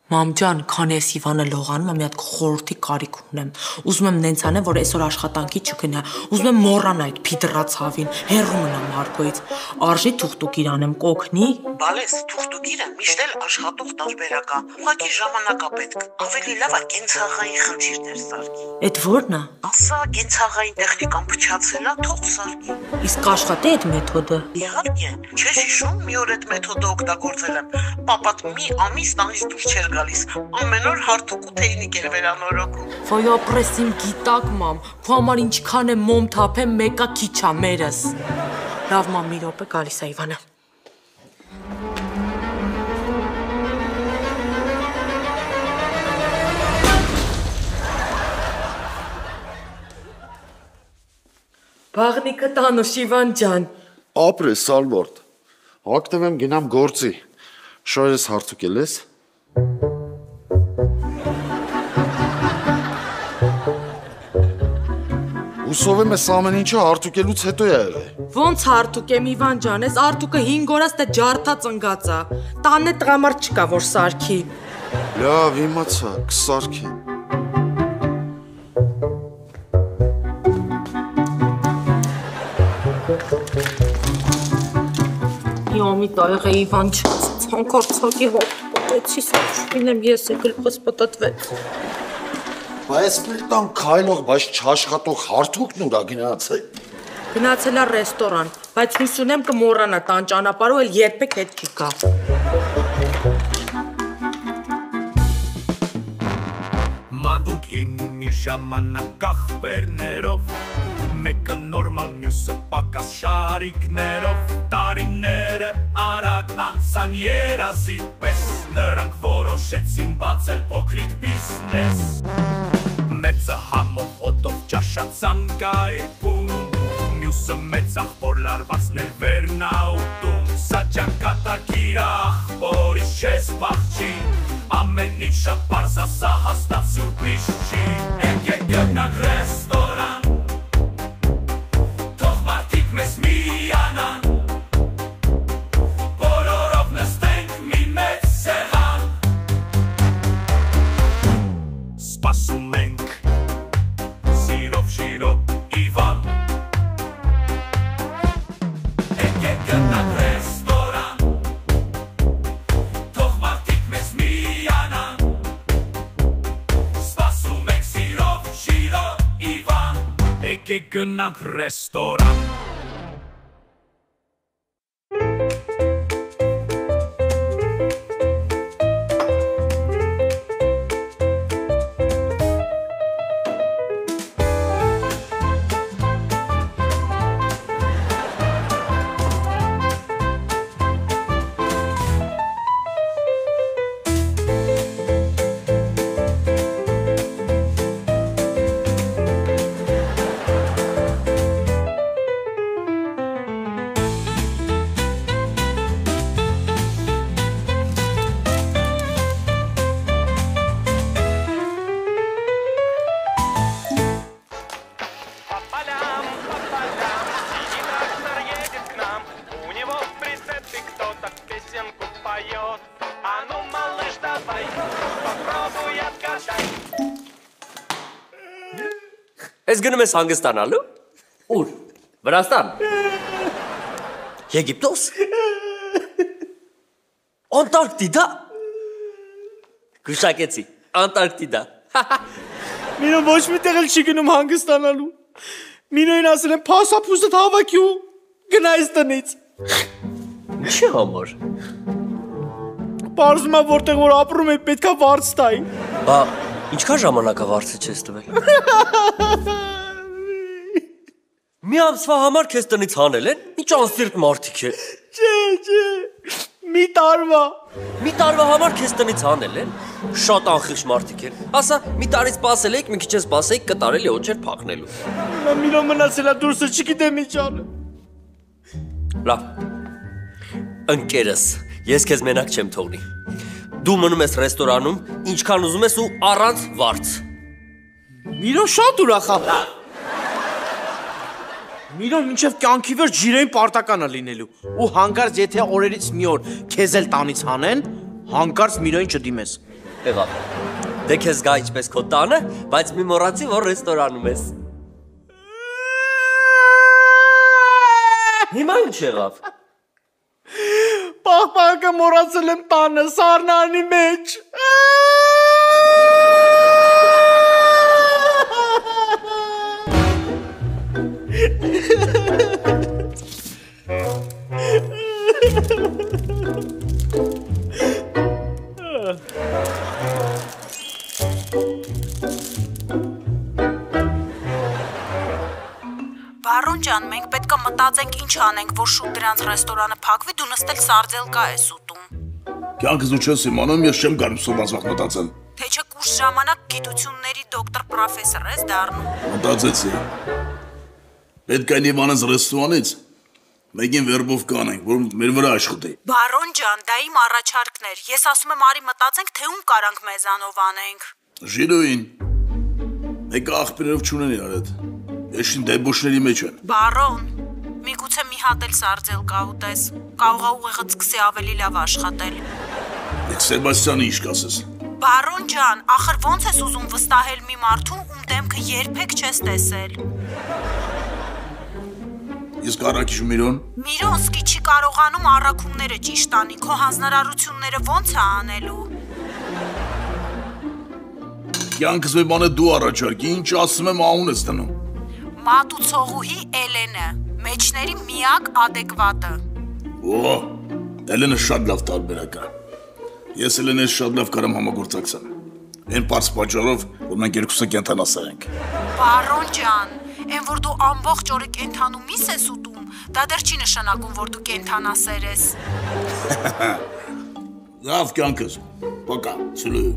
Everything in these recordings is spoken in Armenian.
Մամ ջան, քանի ես Իվանը լողանում, մի հատ խորհրդի կարիք ունեմ։ Ուզում եմ նենց անեմ, որ այսօր աշխատանքի չգնա։ Ուզում եմ մոռանա այդ փիդրացավին, հեռու մնամ Մարկոից։ Արժի թուղթուկիր անեմ, կօգնի։ Բալես, թուղթուկիրը միշտ էլ աշխատող տարբերակ է։ Ուղղակի ժամանակ է պետք։ Ավելի լավ է կենցաղային խնդիրներ սարքի։ Էդ ո՞րն է։ Ասա, կենցաղային տեխնիկան փչացել է, թող սարքի։ Իսկ կաշխատի այդ մեթոդը։ Իհարկե, չես հիշում, մի օր այդ մեթոդը օգտագործել եմ։ Պապատ մի ամիս տանից դուրս չէր գալիս, ամեն օր հարթուկ ու թեյնիկ էր վերանորոգում։ Վայ ապրես իմ գիտակ մամ, քո համար ինչքան է մոմ թափեմ, մեկա քիչ է մերս։ Լավ մամ, մի րոպե գալիս է Իվանը։ Բաղնիկը տանուշ Իվան ջան։ Ապրես Սալվորդ, հագնվեմ գնամ գործի, շորես հարցուկել ես։ Ուսով եմ ես ամեն ինչը հարթուկելուց հետո է եղել։ Ոնց հարթուկ եմ Իվան ջան, ես արդուկը 5 օրած դե ջարդած ընկած է։ Տանն է տղամարդ չկա որ սարքի։ Լավ, իմացա, կսարքի։ Իոմի տայղ է Իվան ցանկարցակի հոտ պատեցի սաշվինեմ ես է գլխս պտտվեց։ Բայց պլիտան քայլող, բայց չաշխատող հարթուկն ուրա գնացել։ Գնացել է ռեստորան, բայց հույս ունեմ կմոռանա տան ճանապարհով էլ երբեք հետ չի գա։ Մադուկին մի ժամանակ ախպերներով Մեկը նորմալ մյուսը պակաս շարիկներով Տարիները արագ անցան երազի պես Նրանք որոշեցին բացել փոքրիկ բիզնես Մեծը համով օտով ճաշացան գայքում Մյուսը մեծ աղբոր լարվածներ վերնաուտում Սա ճակատագիր աղբորի չես բաղջի Ամեն ինչ շատ պարզ ասա հաստատ սյուրպրիզ չի Եկեք գնանք ռեստորան Թող մարդիկ մեզ միանան Բոլորով նստենք մի մեծ սեղան Սպասում ենք Սիրով շիրով Իվան Եկեք գնանք ռեստորան Թող մարդիկ մեզ միանան Սպասում ենք սիրով շիրով Իվան Եկեք գնանք ռեստորան Ես գնում ես հանգստանալու։ Ուր։ Վրաստան։ Եգիպտոս։ Անտարկտիդա։ Գուշակեցի, Անտարկտիդա։ Մինոն ոչ մի տեղ էլ չի գնում հանգստանալու։ Մինոյին ասել եմ փասափուստը հավաքի ու գնա այս տնից։ Ինչի համար։ Պարզում է որտեղ որ ապրում է պետքա վարձ տայի։ Բա ինչքան ժամանակա վարձը չես տվել։ Մի ամսվա համար քեզ տնից հանել են, ինչ անսիրտ մարդիկ է։ Չէ, մի տարվա։ Մի տարվա համար քեզ տնից հանել են, շատ անխիղճ մարդիկ են։ Ասա, մի տարի սպասել եք, մի քիչ սպասեիք, կտարել է օջեր փակնելու։ Մինոն մնացել է դուրսը, չգիտեմ ինչ անը։ Լավ։ Ընկերս, ես քեզ մենակ չեմ թողնի։ Դու մնում ես ռեստորանում, ինչքան ուզում ես ու առանց վարձ։ Միրոն շատ ուրախ է։ Միրոն մինչև կյանքի վերջ ջիրային պարտական է լինելու։ Ու հանկարծ եթե օրերից մի օր քեզ էլ տանից հանեն, հանկարծ Միրոին չդիմես։ Եղավ։ Դե քեզ գա ինչպես քո տանը, բայց մի մոռացի, որ ռեստորանում ես։ Հիմա ինչ եղավ։ Պաղպաղը մոռացել եմ տանը սառնարանի մեջ։ Բարոն ջան, մենք պետք է մտածենք ինչ անենք, որ շուտ դրանց ռեստորանը փակվի, դու նստել սարձելկա ես ուտում։ Կյանքս ու չես իմանում, ես չեմ կարող սովածվախ մտածել։ Թե չէ կուրս ժամանակ գիտությունների դոկտոր պրոֆեսոր ես դառնում։ Մտածեցի։ Պետք է Իվանս ռեստորանից մեկին վերբով կանենք, որ մեր վրա աշխատի։ Բարոն ջան, դա իմ առաջարկն էր։ Ես ասում եմ արի մտածենք, թե ում կարանք մեզանով անենք։ Ժիրոին։ Մեկը աղբերով չունեն իրար հետ։ Ես շին դեբոշների մեջ են։ Բարոն, միգուցե մի հատ էլ սարձելկա ուտես։ Կարող է ուղեղը սկսի ավելի լավ աշխատել։ Եկ Սեբաստյանը ինչ կասես։ Բարոն ջան, ախր ոնց ես ուզում վստահել մի մարդու, ում դեմքը երբեք չես տեսել։ Իսկ առաքիչ Միրոն։ Միրոնսկի չի կարողանում առաքումները ճիշտ անի, քո հանձնարարությունները ոնց է անելու։ Կյանքս մի բան է դու առաջարկի, ինչ ասում եմ ահուն ես դնում։ Մատուցողուհի Էլենը, մեջների միակ adekvatը։ Օ, Էլենը շատ լավ տարբերակ է։ Ես Էլենես շատ լավ կարամ համագործակցեմ։ Այն պարզ պատճառով, որ մենք երկուսը կենթանասեր ենք։ Բարոն ջան, այն որ դու ամբողջ օրը կենթանու միս ես ուտում, դա դեռ չի նշանակում, որ դու կենթանասեր ես։ Լավ կյանքս, պակա, ցլու։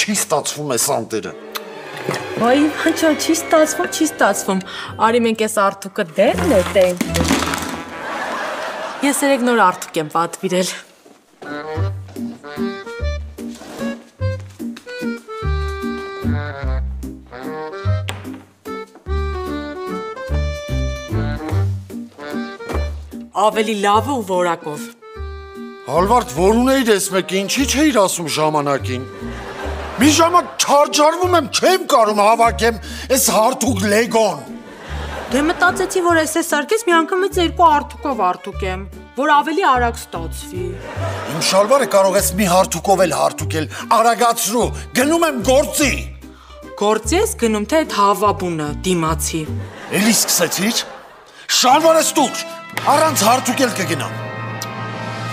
Չի ստացվում է սանտերը։ Այ, հաճա, չի ստացվում։ Արի մենք այս արթուկը դեր նետենք։ Ես երեք նոր արթուկ եմ պատվիրել։ Ավելի լավը ու որակով։ Հալվարդ, որ ունեիր ես մեկը, ինչի չէիր ասում ժամանակին։ Մի ժամանակ չարժարվում եմ, չեմ կարում հավաքեմ այս հարթուկ լեգոն։ Դե մտածեցի, որ ես սարքես մի անգամից երկու արթուկով արթուկեմ, որ ավելի արագ ստացվի։ Իմ շալվարը կարող ես մի հարթուկով էլ հարթուկել, արագացրու, գնում եմ գործի։ Գործի ես գնում, թե այդ հավաբունը, դիմացի։ Էլի սկսեցիր։ Շալվարս տուր, առանց հարթուկել կգնամ։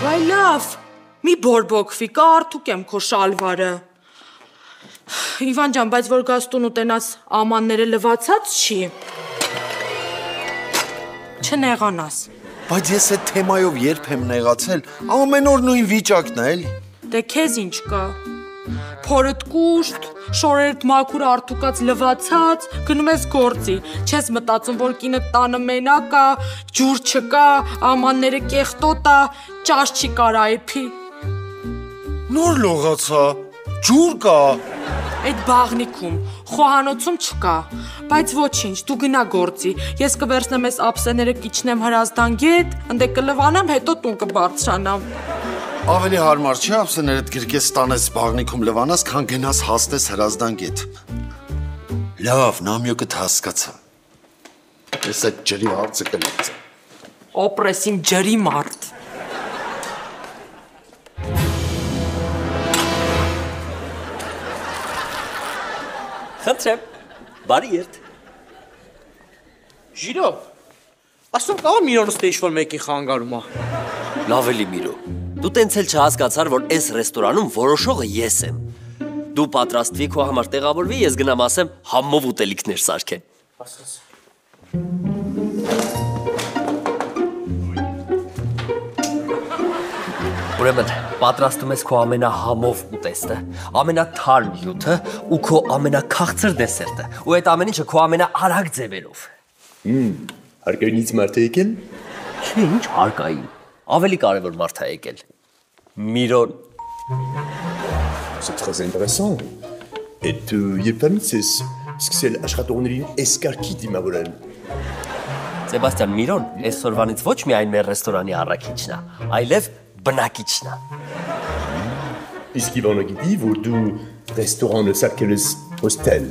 Վայ լավ, մի բորբոքվի, կարթուկեմ քո շալվարը։ Իվան ջան, բայց որ գաս տուն ուտենաս ամանները լվացած չի։ Չնեղանաս։ Բայց ես այդ թեմայով երբ եմ նեղացել, ամեն օր նույն վիճակն է, էլի։ Դե քեզ ինչ կա։ Փորդ կուշտ, շորերդ մաքուր արթուկած լվացած, գնում ես գործի։ Չես մտածում, որ կինը տանը մենակ է, ջուր չկա, ամանները կեղտոտ է, ճաշ չի կարա էփի։ Նոր լողացա, ջուր կա։ Այդ բաղնիքում, խոհանոցում չկա, բայց ոչինչ, դու գնա գործի, ես կվերցնեմ ես ափսեները կիչնեմ հրազդան գետ, ընդե կլվանամ, հետո տուն կբարձրանամ։ Ավելի հարմար չի ափսեներդ գրկես տանես բաղնիքում լվանաս, քան գնաս հաստես հրազդան գետ։ Լավ, նամյոկդ հասկացա։ Ես այդ ջրի հարցը կլուծեմ։ Օպրես իմ ջրի մարդ։ Խնդրեմ, բարի երդ։ Ժիրո, ասում կա Միրոնս թե ինչ-որ մեկի խանգարում է։ Լավ էլի Միրո, դու տենց էլ չհասկացար, որ այս ռեստորանում որոշողը ես եմ։ Դու պատրաստվի քո համար տեղավորվի, ես գնամ ասեմ համով ուտելիքներ սարքեն։ Ուրեմն, պատրաստում ես քո ամենահամով ուտեստը, ամենաթարմ հյութը ու քո ամենաքաղցր դեսերտը, ու այդ ամեն ինչը քո ամենաարագ ձևերով։ Հարկայինից մարդ է եկել։ Չէ, ինչ հարկային։ Ավելի կարևոր մարդ է եկել։ Միրոն։ C'est très intéressant. Et երբանից ես սկսել աշխատողներին էսկարկի դիմավորել։ Սեբաստիան Միրոն այսօրվանից ոչ միայն մեր ռեստորանի առաքիչն է, այլև բնակիչն է։ Իսկ Իվանը գիտի, որ դու ռեստորանը սարքել ես հոստել։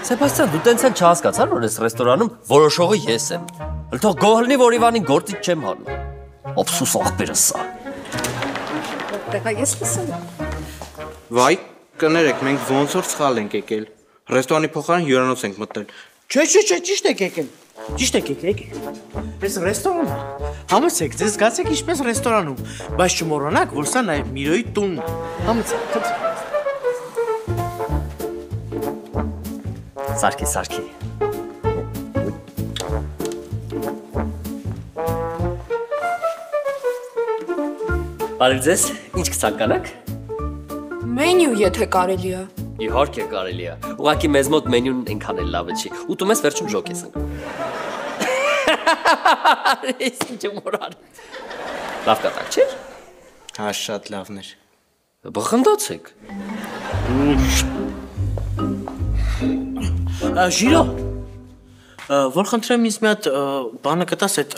Սեբաստիան, դու տենց էլ չհասկացար, որ այս ռեստորանում որոշողը ես եմ։ Թող գոհ լինի, որ Իվանին գործից չեմ հանում։ Օբսուս աղբերս սա։ Տղա ես լսում։ Վայ, կներեք, մենք ոնց որ սխալ ենք եկել։ Ռեստորանի փոխարեն հյուրանոց ենք մտնել։ Չէ, ճիշտ եք եկել։ Ճիշտ եք եկել։ Այս ռեստորան է։ Համեցեք, ձեզ զգացեք ինչպես ռեստորանում, բայց չմոռանաք, որ սա նաև Միրոյի տունն է։ Համեցեք։ Սարքի։ Բարև ձեզ, ինչ կցանկանաք։ Մենյու, եթե կարելի է։ Իհարկե կարելի է։ Ուղղակի մեզ մոտ մենյուն այնքան էլ լավը չի։ Ուտում ես վերջում ժոկ ես ընկնում։ Ես ինչ մորան։ Լավ կատակ չէ՞։ Հա, շատ լավն էր։ Բխնդացեք։ Ժիրո։ Որ խնդրեմ ինձ մի հատ բանը կտաս այդ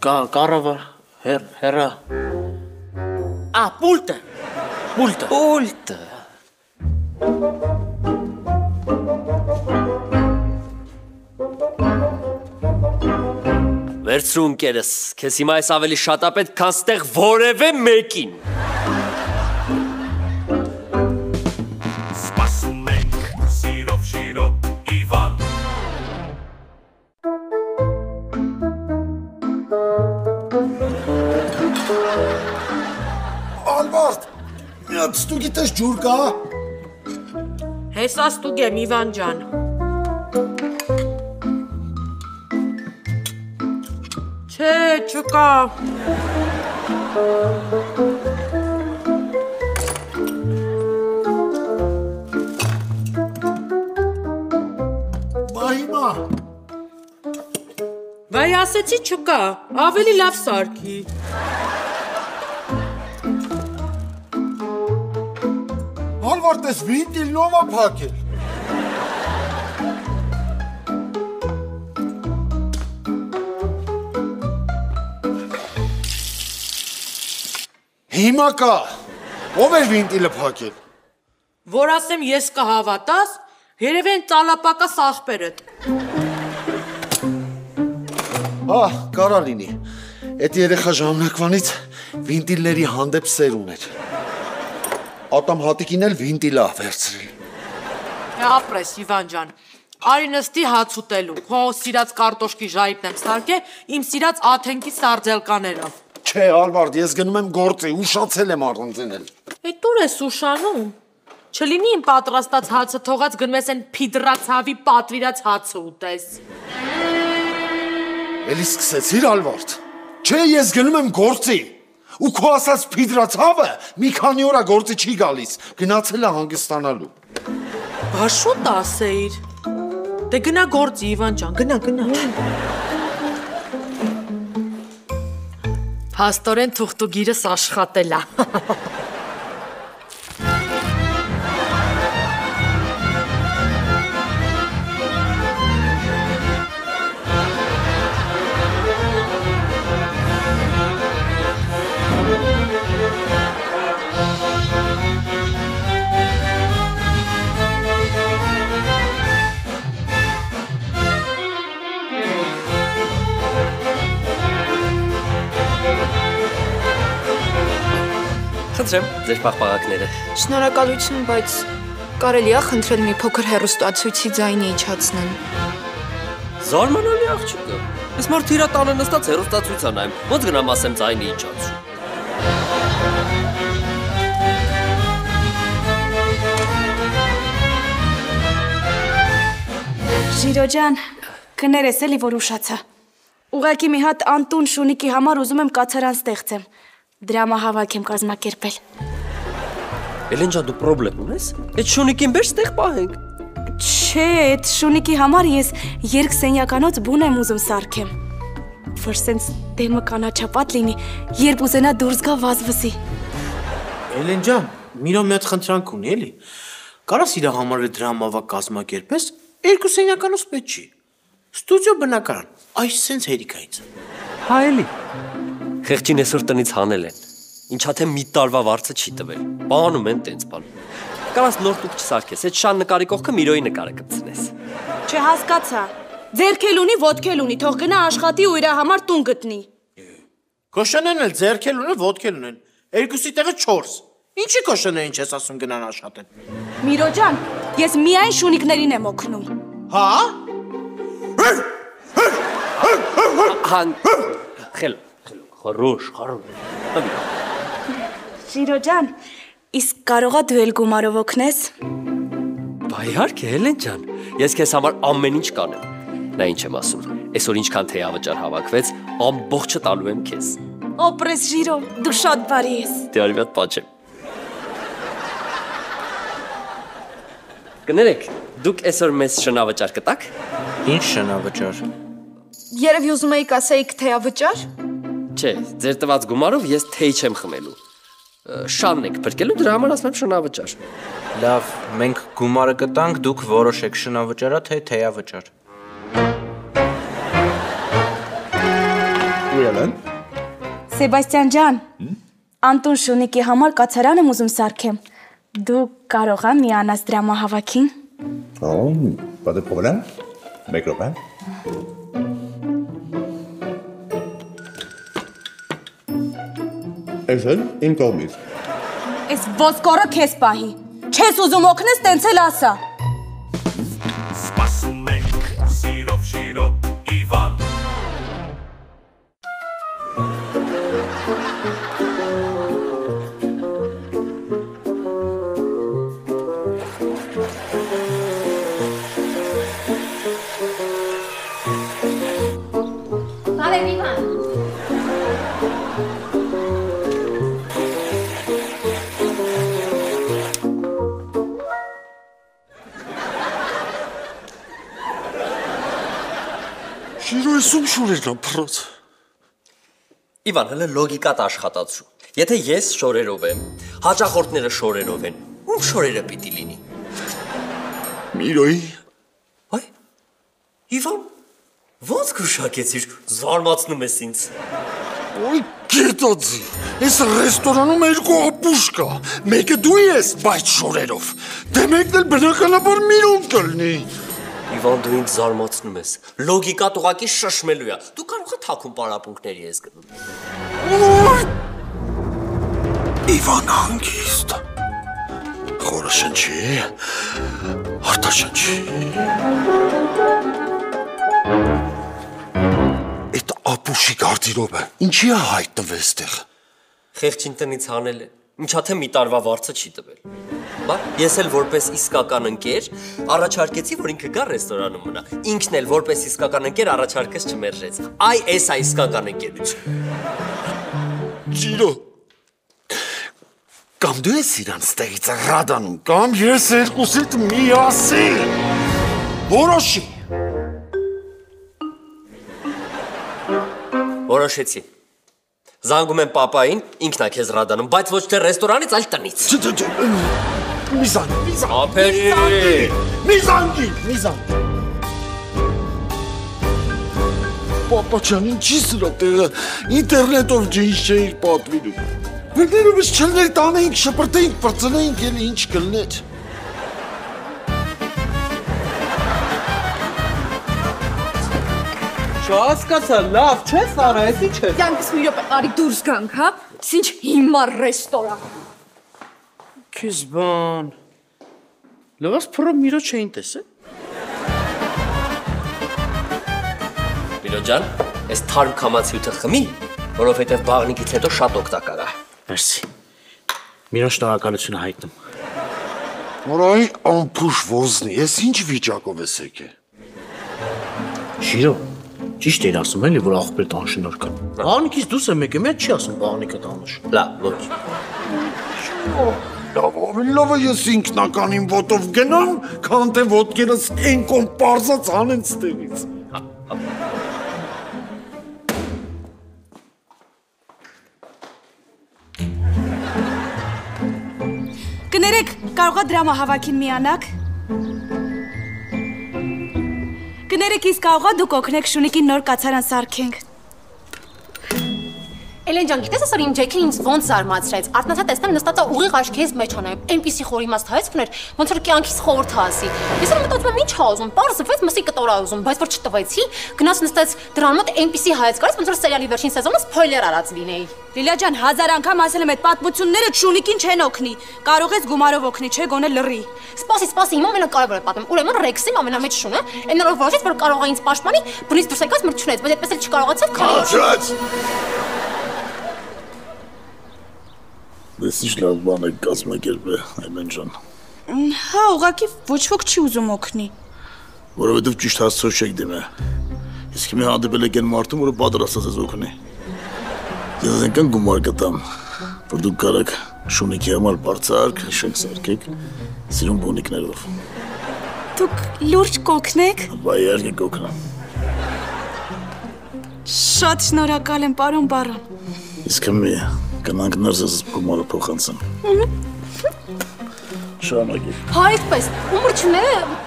կարավը հերա։ Պուլտը։ Վերցրու ընկերս, քեզ հիմա այս ավելի շատ է պետք, քան ստեղ որևէ մեկին։ Սպասում ենք, սիրով շիրով Իվան Ալբարտ, մի հատ ստուգի տես ջուր կա։ Հեսա ստուգ եմ, Իվան ջան։ Չէ, չկա։ Բա հիմա։ Վայ ասեցի չկա, ավելի լավ սարքի։ Ալբարտ, ես վինտիլն ով է փակել։ Հիմա կա։ Ով էր վինտիլը փակել։ Որ ասեմ ես կհավատաս, երևի են ծալապակաս աղբերդ։ Կարա լինի։ Այդ երեխա ժամանակվանից վինտիլների հանդեպ սեր ուներ։ Ատամ հատիկին էլ վինտիլա վերցրել։ Ապրես, Իվան ջան, արի նստի հաց ուտելու, քո սիրած կարտոշկի ժայթն եմ սարքե, իմ սիրած աթենքի սարձելկաներով։ Չէ, Ալբարտ, ես գնում եմ գործի, ուշացել եմ առանձնել։ Էդ ուր ես ուշանում։ Չլինի իմ պատրաստած հացը թողած գնում ես են փիդրացավի պատվիրած հացը ուտես։ Էլի սկսեցիր, Ալբարտ։ Չէ, ես գնում եմ գործի։ Ու քո ասած փիդրացավը մի քանի օր է գործի չի գալիս, գնացել է հանգստանալու։ Բա շուտ ասեիր։ Դե գնա գործի, Իվան ջան, գնա։ Փաստորեն թուղթուգիրս աշխատել է։ Խնդրեմ, ձեր պաղպաղակները։ Շնորհակալություն, բայց կարելի է խնդրել մի փոքր հեռուստացույցի ձայնի իջացնեն։ Զարմանալի աղջիկը։ Ես մարդը իր տանը նստած հեռուստացույց անայեմ, ոնց գնամ ասեմ ձայնի իջացու։ Ժիրո ջան, կներես էլի որ ուշացա։ Ուղղակի մի հատ Անտուն Շունիկի համար ուզում եմ կացարան ստեղծեմ։ Դրամահավաք եմ կազմակերպել։ Էլեն ջան, դու պրոբլեմ ունես։ Այդ Շունիկին բեր ստեղ պահենք։ Չէ, այդ Շունիկի համար ես երկսենյականոց բուն եմ ուզում սարքեմ։ Որ սենց դեմը կանաչապատ լինի, երբ ուզենա դուրս գա վազվզի։ Էլեն ջան, Միրո մի հատ խնդրանք ունի, էլի։ Կարաս իր համար դրամավակ կազմակերպես, երկու սենյականոց պետք չի։ Ստուդիո բնակարան, այս սենց հերիքայից։ Հայելի։ Խեղճին այսօր տնից հանել են։ Ինչա թե մի տարվա վարձը չի տվել։ Բանում են տենց բան։ Կարաս նոր տուփ չսարքես, այդ շան նկարի կողքը Միրոյի նկարը կպցնես։ Չհասկացա։ Ձերքել ունի, ոտքել ունի, թող գնա աշխատի ու իր համար տուն գտնի։ Կոշանեն էլ ձերքել ունեն, ոտքել ունեն։ Երկուսի տեղը 4։ Ինչի կոշանեն ինչ ես ասում գնան աշխատեն։ Միրո ջան, ես միայն շունիկներին եմ օգնում։ Հա? Հան խել խորոշ Շիրո ջան, իսկ կարողա դու էլ գումարով օգնես։ Բա իհարկե Հելեն ջան, ես քեզ համար ամեն ինչ կանեմ։ Նա ինչ եմ ասում, այսօր ինչքան թեյավճար հավաքվեց, ամբողջը տալու եմ քեզ։ Օպրես Շիրո, դու շատ բարի ես։ Դե արի մի հատ պատճեմ։ Կներեք, դուք այսօր մեզ շնավճար կտաք։ Ինչ շնավճար։ Երևի ուզում էիք ասեիք թեյավճար։ Չէ, ձեր տված գումարով ես թեյ չեմ խմելու։ Շանն եք փրկելու, դրա համար ասում եմ շնավճար։ Լավ, մենք գումարը կտանք, դուք որոշեք շնավճարա թե թեյավճար։ Ուրելան։ Սեբաստիան ջան, Անտուն Շունիկի համար կացարան եմ ուզում սարքեմ։ Դու կարող ես միանաս դրամահավաքին։ Pas de problème. Mes copains. Էժեն իմ կողմից։ Այս ոսկորը քեզ պահի։ Չես ուզում օգնես, տենց էլ ասա։ Սպասում ենք սիրով շիրով Իվան Բարև Իվան։ Շիրո էսում շորերն ապրած։ Իվան, հələ լոգիկատ աշխատացու։ Եթե ես շորերով եմ, հաճախորդները շորերով են, ում շորերը պիտի լինի։ Միրոյի։ Այ, Իվան, ոնց կուշակեցիր, զարմացնում ես ինձ։ Ոյ գետացի, ես ռեստորանում երկու ապուշ կա, մեկը դու ես, բայց շորերով, դե մեկն էլ բնականաբար Միրոն կլնի։ Իվան, դու ինձ զարմացնում ես, լոգիկատ ուղակի շշմելու է, դու կարող է թաքուն պարապունքների ես գնում։ Իվան հանգիստ, խորը շնչի, արտաշնչի։ Այդ ապուշի գարդիրոբը ինչի է հայտնվեց տեղ։ Խեղճին տնից հանել է, ինչա թե մի տարվա վարձը չի տվել։ Բա, ես էլ որպես իսկական ընկեր առաջարկեցի, որ ինքը գա ռեստորանում մնա։ Ինքն էլ որպես իսկական ընկեր առաջարկեց չմերժեց։ Այ էս է իսկական ընկերություն։ Ջիրո, կամ դու ես իրան ստեղից ռադանում, կամ ես երկուսիդ միասին։ Որոշի։ Որոշեցի։ Զանգում եմ պապային, ինքն է քեզ ռադանում, բայց ոչ թե ռեստորանից, այլ տնից։ Մի զանգի։ Ապերի։ Մի զանգի։ Պապա ջան, ինչի սրա տեղը, ինտերնետով ջինս չէիք պատվիրում։ Վերներովս չլներ տանեինք, շպրտեինք, պրծնեինք, էլ ինչ կլներ։ Չհասկացա, լավ, չես արա, ես ինչ է։ Յանքս մի րոպե, արի դուրս գանք, հա։ Ինչ հիմար ռեստորան։ Քեզ բան։ Լավս փռով Միրո չէին տեսել։ Միրո ջան, այս թարմ կամացյութը խմի, որովհետև բաղնիկից հետո շատ օգտակար է։ Մերսի։ Միրո շնորհակալություն հայտնում։ Որայ ամփուշ ոզնի, ես ինչ վիճակով ես եկել։ Շիրո, ճիշտ էր ասում էլի, որ աղբեր տանշնորհքան։ Բաղնիկից դուրս եմ եկել, մեծ չի ասում բաղնիկը տանշ։ Լավ, ոչ։ Լավ, ավելի լավ է ես ինքնականին ոտով գնամ, քան թե ոտքերս են կոմ պարզած անեն ստեղից։ Կներեք, կարողա դրամահավաքին միանաք։ Կներեք իսկ աղա դուք օգնեք Շունիկին նոր կացարան սարքենք։ Էլեն ջան, գիտես ասոր իմ Ջեքին ինձ ոնց զարմացրեց։ Արտնացա տեսնեմ նստած է ուղիղ աչքերից մեջ անայում։ Այնպիսի խորիմաստ հայացք ուներ, ոնց որ կյանքից խորհուրդ ասի։ Ես էլ մտածում եմ ի՞նչ ա ուզում, պարզվեց մսի կտորա ուզում, բայց որ չտվեցի, գնաց նստեց դրան մոտ այնպիսի հայացք արեց, ոնց որ սերիալի վերջին սեզոնը սփոյլեր արած լինեի։ Լիլիա ջան, 1000 անգամ ասել եմ այդ պատմությունները Շունիկին չեն օգնի։ Կարող ես գումարով օգնի, չէ՞ գոնե լռի։ Սպասի, հիմա ամենակարևորը պատմեմ։ Ուրեմն Ռեքսի ամենամեծ շունը, այն նորով որոշեց, որ կարող է ինձ պաշտպանի, բնից դուրս եկած մրցունեց, բայց այդպես էլ չկարողացավ քանի Դες ինչ լավ բան եք կազմակերպել, Այմեն ջան։ Հա, ուղղակի ոչ ոք չի ուզում օգնի։ Որովհետև ճիշտ հասցրով չեք դիմել։ Իսկ հիմա հանդիպել եք այն մարդուն, որը պատրաստ է օգնի։ Ես այնքան գումար կտամ, որ դուք կարաք Շունիկի համար բարձրարկ շենք սարքեք սիրուն բունիկներով։ Դուք լուրջ կօգնեք։ Բա իհարկե կօգնեմ։ Շատ շնորհակալ եմ, պարոն բարոն։ Իսկ մի կնանք ներսս գումարը փոխանցեմ։ Շարունակեք։ Հա, այդպես, ու մրցունները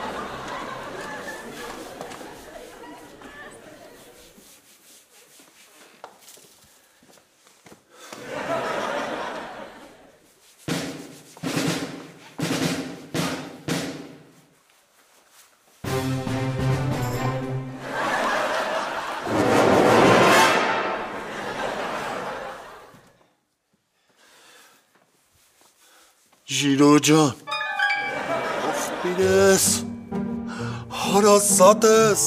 Ժիրո ջան, ոսպիրես, հարասատես։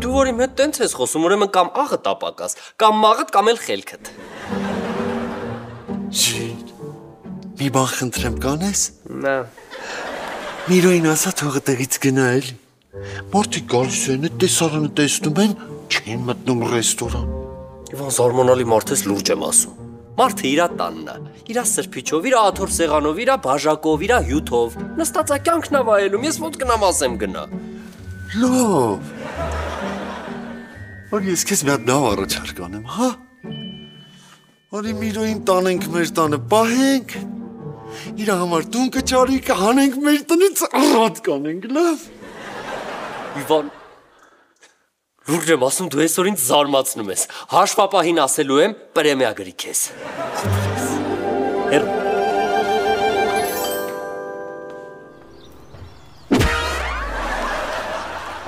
Դու որ իմ հետ տենց ես խոսում, ուրեմն կամ աղը տապակաս, կամ մաղըտ, կամ էլ խելքդ։ Ժիր, մի բան խնդրեմ կանես։ Նա։ Միրոյին ասա թողը տեղից գնա էլի։ Մարդիկ գալիս են, այդ տեսարանը տեսնում են, չեն մտնում ռեստորան։ Իվան զարմանալի մարդ ես լուրջ եմ ասում։ Մարդը իրա տանն է, իրա սրբիչով, իրա աթոռ սեղանով, իրա բաժակով, իրա հյութով, նստած է կյանքն ա վայելում, ես ոնց գնամ ասեմ գնա։ Լավ։ Որ ես քեզ մի հատ լավ առաջարկ անեմ, հա։ Որի Միրոյին տանենք մեր տանը, պահենք, իրա համար տուն կճարի, կհանենք մեր տնից առատ կանենք, լավ։ Իվան, լուրջ եմ ասում, դու այսօր ինձ զարմացնում ես, հաշվապահին ասելու եմ, պրեմիա գրի քեզ։ Հերո։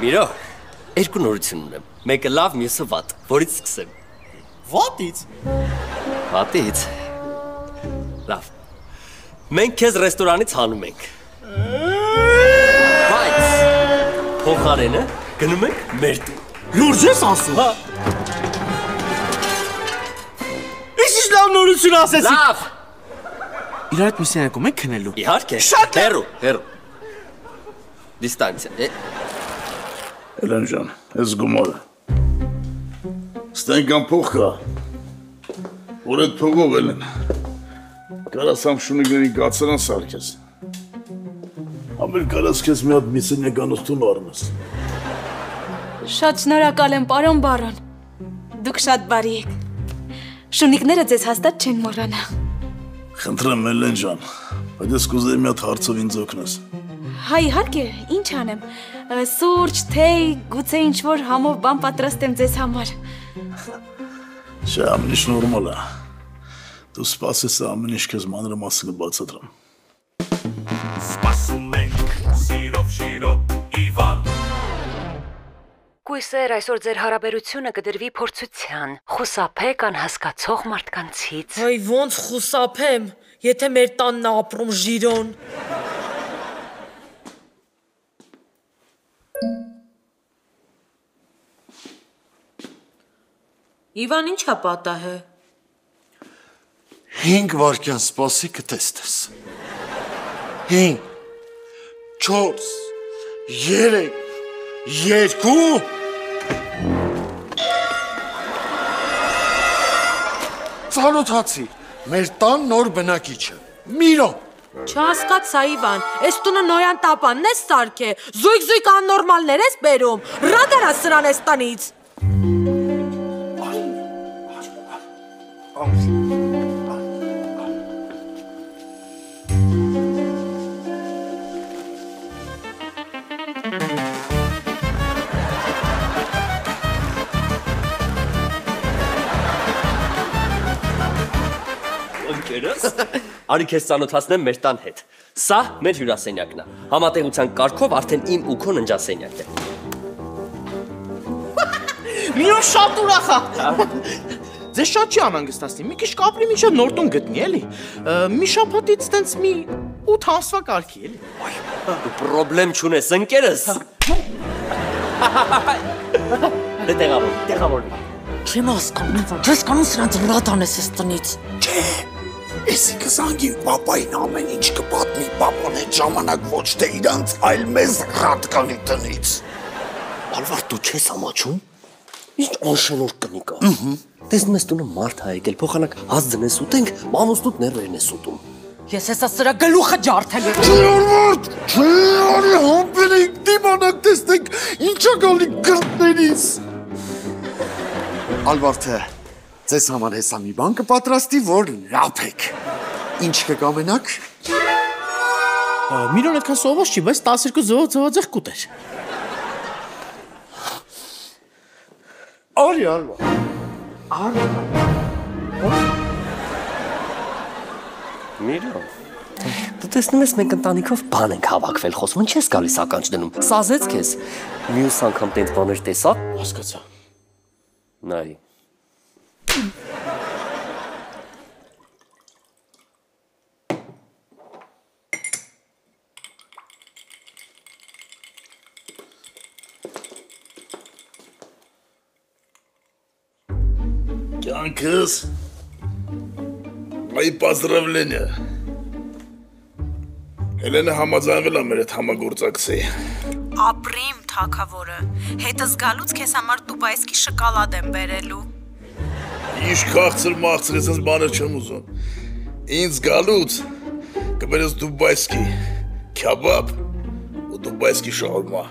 Միրո, երկու նորություն ունեմ, մեկը լավ, մյուսը վատ, որից սկսեմ։ Վատից։ Վատից։ Լավ։ Մենք քեզ ռեստորանից հանում ենք։ Բայց փոխարենը գնում ենք մեր տուն։ Լուրջ ես ասում, հա։ Ինչ լավ նորություն ասեցի։ Լավ։ Իրար հետ միսիանակում եք քնելու։ Իհարկե։ Շատ հերո։ Դիստանցիա։ Էլեն ջան, ես գումարը։ Ստենք ամփոխ կա։ Որ այդ փողով Էլեն։ Կարաս Շունիկների կացարան սարքես։ Ամեն կարաս քեզ մի հատ միսենյականոց տուն առնես։ Շատ շնորհակալ եմ, պարոն բարոն։ Դուք շատ բարի եք։ Շունիկները ձեզ հաստատ չեն մոռանա։ Խնդրեմ Էլեն ջան, բայց ես կուզեի մի հատ հարցով ինձ օգնես։ Հա իհարկե, ինչ անեմ։ Սուրճ, թեյ, գուցե ինչ-որ համով բան պատրաստեմ ձեզ համար։ Չէ, ամեն ինչ նորմալ է։ Դու սպասես ամեն ինչ քեզ մանրամասն կբացատրեմ։ Սպասում ենք, սիրով շիրով, Իվան։ Կույսեր այսօր ձեր հարաբերությունը կդրվի փորձության, խուսափեք անհասկացող մարդկանցից։ Հայ ոնց խուսափեմ, եթե մեր տանն է ապրում Ժիրոն։ Իվան ի՞նչ է պատահը։ 5 վայրկյան սպասի կտեսնես։ 5 4 3 2 Ծանոթացի, մեր տան նոր բնակիչը, Միրո։ Չհասկացա Իվան, այս տունը նոյան տապանն ես սարքե, զույգ աննորմալներ ես բերում, ռադարա սրան ես տնից։ Ընկերս։ Արի քեզ ծանոթացնեմ մեր տան հետ։ Սա մեր հյուրասենյակն է։ Համատեղության կարգով արդեն իմ ու քո ննջասենյակն է։ Մինը շատ ուրախ է։ Ձեզ շատ չի անհանգստացնի, մի քիչ կապրի մինչև նոր տուն գտնի, էլի։ Մի շաբաթից տենց մի 8 ամսվա կարգի, էլի։ Դու պրոբլեմ չունես, ընկերս։ Դե տեղավոր։ Չեմ հասկանում, ես կանոն սրանց վրա տանես ես տնից։ Չէ, եսի կզանգի պապային ամեն ինչ կպատմի պապան այդ ժամանակ ոչ թե իրանց, այլ մեզ ռատկանի տնից։ Ալվարդ դու չես ամաչում։ Ինչ անշնոր կնիկ է։ Տեսնում ես տունը մարդ է եկել, փոխանակ հաց դնես ուտենք, մամուստուտ ներերն ես ուտում։ Ես հեսա սրա գլուխը ջարդել եմ։ Չէ Ալվարդ, չէ արի համբերենք դիմանակ տեսնենք ինչա գալի գրտներիս։ Ալվարդը, ձեզ համար հեսա մի բան կպատրաստի, որ լապեք։ Ինչ կկամենաք։ Միրոն այդքան սովորած չի, բայց 12 զվացեղ կուտեր։ Արի Ալվարդ։ Միրոն, դու տեսնում ես մենք ընտանիքով բան ենք հավաքվել, խոսում են չես գալիս ականջ դնում, սազեց քեզ, մյուս անգամ տենց բաներ տեսա, հասկացա, նայ, Կյանքս, мои поздравления։ Հելենը համաձայնվել է մեր այդ համագործակցի։ Ապրիմ թակավորը, հետս գալուց քեզ համար Դուբայսկի շոկոլադ եմ բերելու։ Ինչ քաղցր մաղցր ես բաներ չեմ ուզում։ Ինձ գալուց կբերես Դուբայսկի քյաբաբ ու Դուբայսկի շաուրմա։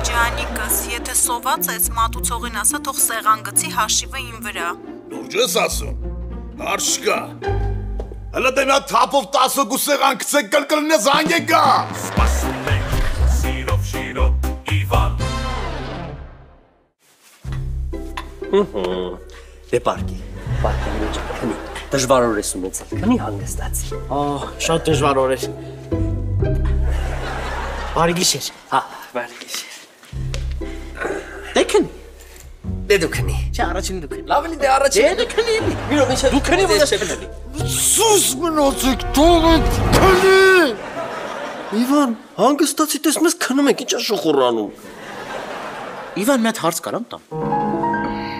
Ջանիկս, եթե սոված ես, մատուցողին ասա թող սեղան գցի հաշիվը իմ վրա։ Լուրջ ես ասում, հարց չկա։ Հələ դե մի հատ թափով 10 սեղան գցեք կլկլնե զանգ է գա։ Սպասում ենք, սիրով շիրով, Իվան։ Դե պարկի մեջ քնի, դժվար օր ես ունեցել, քնի հանգստացի։ Շատ դժվար օր էր։ Բարի գիշեր։ Բարի գիշեր։ Դե քնի։ Դե դու քնի։ Չէ, առաջին դու քնի։ Լավ էլի դե առաջին դե քնի էլի։ Միրոն ինչ դու քնի որ ես քնի։ Սուս մնացեք, թողեք քնի։ Իվան, հանգստացի տեսնում ես քնում եք, ինչա շուխուրանում։ Իվան, մի հատ հարց կարամ տամ։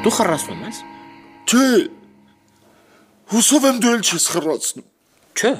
Դու խռացնում ես։ Չէ։ Հուսով եմ դու էլ չես խռացնում։ Չէ։